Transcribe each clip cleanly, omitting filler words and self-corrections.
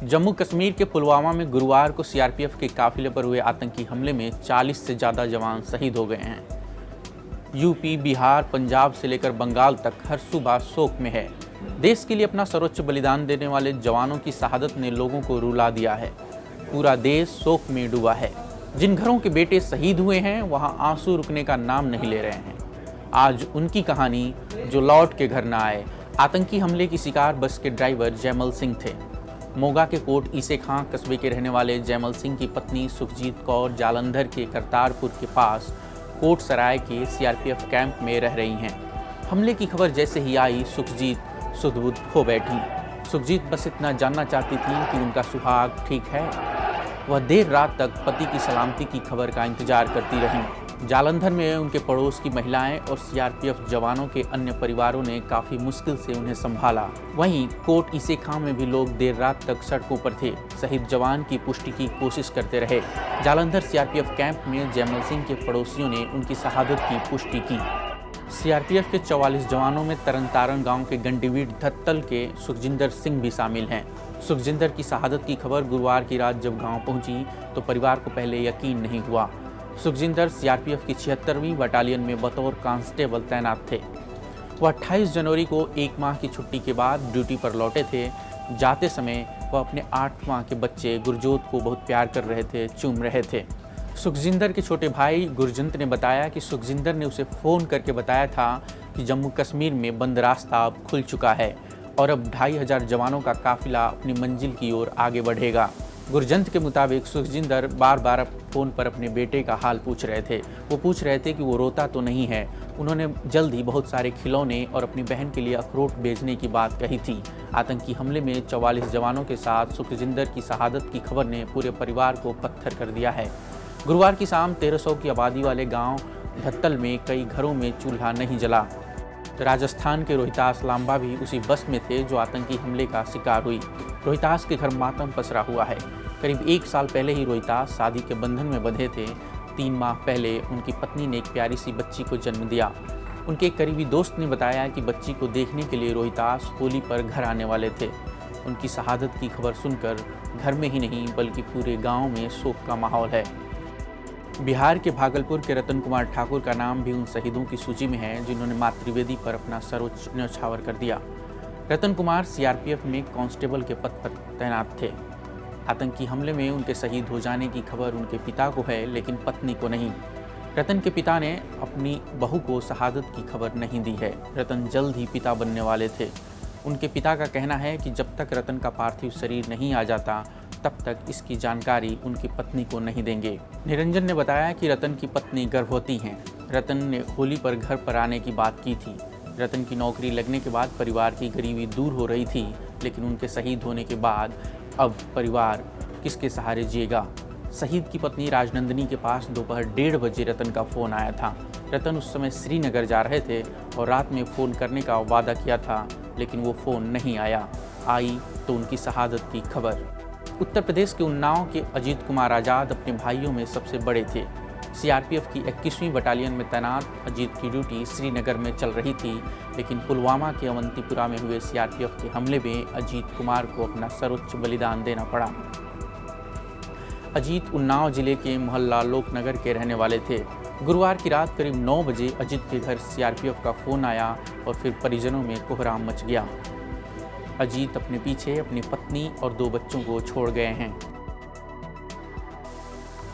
जम्मू कश्मीर के पुलवामा में गुरुवार को सीआरपीएफ के काफिले पर हुए आतंकी हमले में 40 से ज़्यादा जवान शहीद हो गए हैं। यूपी, बिहार, पंजाब से लेकर बंगाल तक हर सूबा शोक में है। देश के लिए अपना सर्वोच्च बलिदान देने वाले जवानों की शहादत ने लोगों को रुला दिया है। पूरा देश शोक में डूबा है। जिन घरों के बेटे शहीद हुए हैं वहां आंसू रुकने का नाम नहीं ले रहे हैं। आज उनकी कहानी जो लौट के घर न आए। आतंकी हमले की शिकार बस के ड्राइवर जयमल सिंह थे। मोगा के कोट ईसे खां कस्बे के रहने वाले जयमल सिंह की पत्नी सुखजीत कौर जालंधर के करतारपुर के पास कोट सराय के सीआरपीएफ कैंप में रह रही हैं। हमले की खबर जैसे ही आई सुखजीत सुध-बुध हो बैठी। सुखजीत बस इतना जानना चाहती थी कि उनका सुहाग ठीक है। वह देर रात तक पति की सलामती की खबर का इंतजार करती रहीं। जालंधर में उनके पड़ोस की महिलाएं और सीआरपीएफ जवानों के अन्य परिवारों ने काफ़ी मुश्किल से उन्हें संभाला। वहीं कोट ईसे खां में भी लोग देर रात तक सड़कों पर थे। शहीद जवान की पुष्टि की कोशिश करते रहे। जालंधर सीआरपीएफ कैंप में जयमल सिंह के पड़ोसियों ने उनकी शहादत की पुष्टि की। सीआरपीएफ के 44 जवानों में तरन गांव के गंडीवीट धत्तल के सुखजिंदर सिंह भी शामिल हैं। सुखजिंदर की शहादत की खबर गुरुवार की रात जब गांव पहुंची तो परिवार को पहले यकीन नहीं हुआ। सुखजिंदर सीआरपीएफ की 76वीं बटालियन में बतौर कांस्टेबल तैनात थे। वह 28 जनवरी को 1 माह की छुट्टी के बाद ड्यूटी पर लौटे थे। जाते समय वह अपने 8 माह के बच्चे गुरजोत को बहुत प्यार कर रहे थे, चूम रहे थे। सुखजिंदर के छोटे भाई गुरजंत ने बताया कि सुखजिंदर ने उसे फ़ोन करके बताया था कि जम्मू कश्मीर में बंद रास्ता अब खुल चुका है और अब 2500 जवानों का काफिला अपनी मंजिल की ओर आगे बढ़ेगा। गुरजंत के मुताबिक सुखजिंदर बार बार फ़ोन पर अपने बेटे का हाल पूछ रहे थे। वो पूछ रहे थे कि वो रोता तो नहीं है। उन्होंने जल्द ही बहुत सारे खिलौने और अपनी बहन के लिए अखरोट भेजने की बात कही थी। आतंकी हमले में 44 जवानों के साथ सुखजिंदर की शहादत की खबर ने पूरे परिवार को पत्थर कर दिया है। गुरुवार की शाम 1300 की आबादी वाले गाँव धत्तल में कई घरों में चूल्हा नहीं जला। राजस्थान के रोहितास लांबा भी उसी बस में थे जो आतंकी हमले का शिकार हुई। रोहितास के घर मातम पसरा हुआ है। करीब 1 साल पहले ही रोहितास शादी के बंधन में बंधे थे। 3 माह पहले उनकी पत्नी ने एक प्यारी सी बच्ची को जन्म दिया। उनके एक करीबी दोस्त ने बताया कि बच्ची को देखने के लिए रोहितास होली पर घर आने वाले थे। उनकी शहादत की खबर सुनकर घर में ही नहीं बल्कि पूरे गाँव में शोक का माहौल है। बिहार के भागलपुर के रतन कुमार ठाकुर का नाम भी उन शहीदों की सूची में है जिन्होंने मातृवेदी पर अपना सर्वोच्च न्यौछावर कर दिया। रतन कुमार सीआरपीएफ में कांस्टेबल के पद पर तैनात थे। आतंकी हमले में उनके शहीद हो जाने की खबर उनके पिता को है लेकिन पत्नी को नहीं। रतन के पिता ने अपनी बहू को शहादत की खबर नहीं दी है। रतन जल्द ही पिता बनने वाले थे। उनके पिता का कहना है कि जब तक रतन का पार्थिव शरीर नहीं आ जाता तब तक इसकी जानकारी उनकी पत्नी को नहीं देंगे। निरंजन ने बताया कि रतन की पत्नी गर्भवती हैं। रतन ने होली पर घर पर आने की बात की थी। रतन की नौकरी लगने के बाद परिवार की गरीबी दूर हो रही थी, लेकिन उनके शहीद होने के बाद अब परिवार किसके सहारे जिएगा। शहीद की पत्नी राजनंदिनी के पास दोपहर 1:30 बजे रतन का फ़ोन आया था। रतन उस समय श्रीनगर जा रहे थे और रात में फ़ोन करने का वादा किया था, लेकिन वो फ़ोन नहीं आया। आई तो उनकी शहादत की खबर। उत्तर प्रदेश के उन्नाव के अजीत कुमार आज़ाद अपने भाइयों में सबसे बड़े थे। सीआरपीएफ की 21वीं बटालियन में तैनात अजीत की ड्यूटी श्रीनगर में चल रही थी, लेकिन पुलवामा के अवंतीपुरा में हुए सीआरपीएफ के हमले में अजीत कुमार को अपना सर्वोच्च बलिदान देना पड़ा। अजीत उन्नाव जिले के मोहल्ला लोकनगर के रहने वाले थे। गुरुवार की रात करीब 9 बजे अजीत के घर सीआरपीएफ का फ़ोन आया और फिर परिजनों में कोहराम मच गया। अजीत अपने पीछे अपनी पत्नी और 2 बच्चों को छोड़ गए हैं।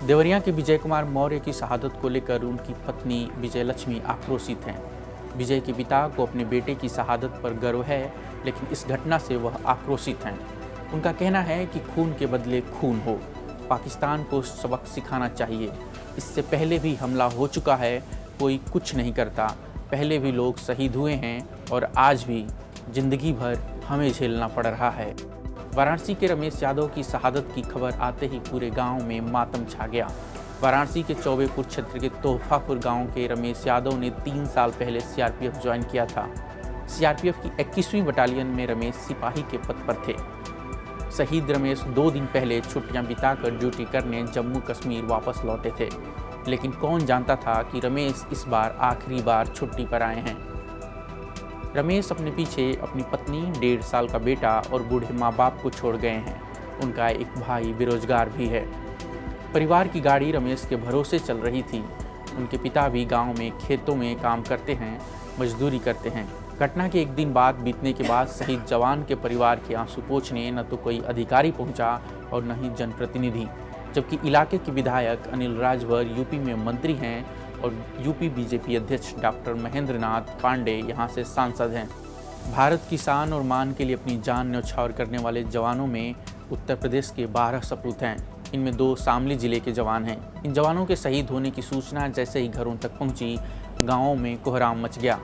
देवरिया के विजय कुमार मौर्य की शहादत को लेकर उनकी पत्नी विजय लक्ष्मी आक्रोशित हैं। विजय के पिता को अपने बेटे की शहादत पर गर्व है, लेकिन इस घटना से वह आक्रोशित हैं। उनका कहना है कि खून के बदले खून हो। पाकिस्तान को सबक सिखाना चाहिए। इससे पहले भी हमला हो चुका है, कोई कुछ नहीं करता। पहले भी लोग शहीद हुए हैं और आज भी जिंदगी भर हमें झेलना पड़ रहा है। वाराणसी के रमेश यादव की शहादत की खबर आते ही पूरे गांव में मातम छा गया। वाराणसी के चौबेपुर क्षेत्र के तोहफापुर गांव के रमेश यादव ने 3 साल पहले सीआरपीएफ ज्वाइन किया था। सीआरपीएफ की 21वीं बटालियन में रमेश सिपाही के पद पर थे। शहीद रमेश 2 दिन पहले छुट्टियां बिताकर ड्यूटी करने जम्मू कश्मीर वापस लौटे थे, लेकिन कौन जानता था कि रमेश इस बार आखिरी बार छुट्टी पर आए हैं। रमेश अपने पीछे अपनी पत्नी, 1.5 साल का बेटा और बूढ़े माँ बाप को छोड़ गए हैं। उनका एक भाई बेरोजगार भी है। परिवार की गाड़ी रमेश के भरोसे चल रही थी। उनके पिता भी गांव में खेतों में काम करते हैं, मजदूरी करते हैं। घटना के एक दिन बाद बीतने के बाद शहीद जवान के परिवार के आंसू पोंछने न तो कोई अधिकारी पहुंचा और न ही जनप्रतिनिधि, जबकि इलाके के विधायक अनिल राजभर यूपी में मंत्री हैं और यूपी बीजेपी अध्यक्ष डॉक्टर महेंद्र नाथ पांडे यहां से सांसद हैं। भारत की शान और मान के लिए अपनी जान न्यौछावर करने वाले जवानों में उत्तर प्रदेश के 12 सपूत हैं। इनमें 2 शामली जिले के जवान हैं। इन जवानों के शहीद होने की सूचना जैसे ही घरों तक पहुंची, गांवों में कोहराम मच गया।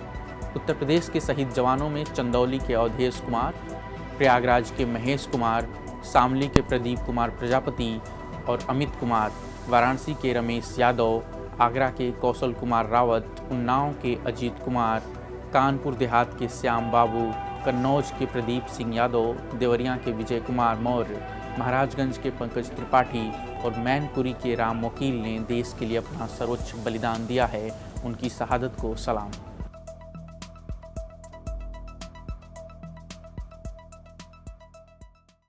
उत्तर प्रदेश के शहीद जवानों में चंदौली के अवधेश कुमार, प्रयागराज के महेश कुमार, शामली के प्रदीप कुमार प्रजापति और अमित कुमार, वाराणसी के रमेश यादव, आगरा के कौशल कुमार रावत, उन्नाव के अजीत कुमार, कानपुर देहात के श्याम बाबू, कन्नौज के प्रदीप सिंह यादव, देवरिया के विजय कुमार मौर्य, महाराजगंज के पंकज त्रिपाठी और मैनपुरी के राम वकील ने देश के लिए अपना सर्वोच्च बलिदान दिया है। उनकी शहादत को सलाम।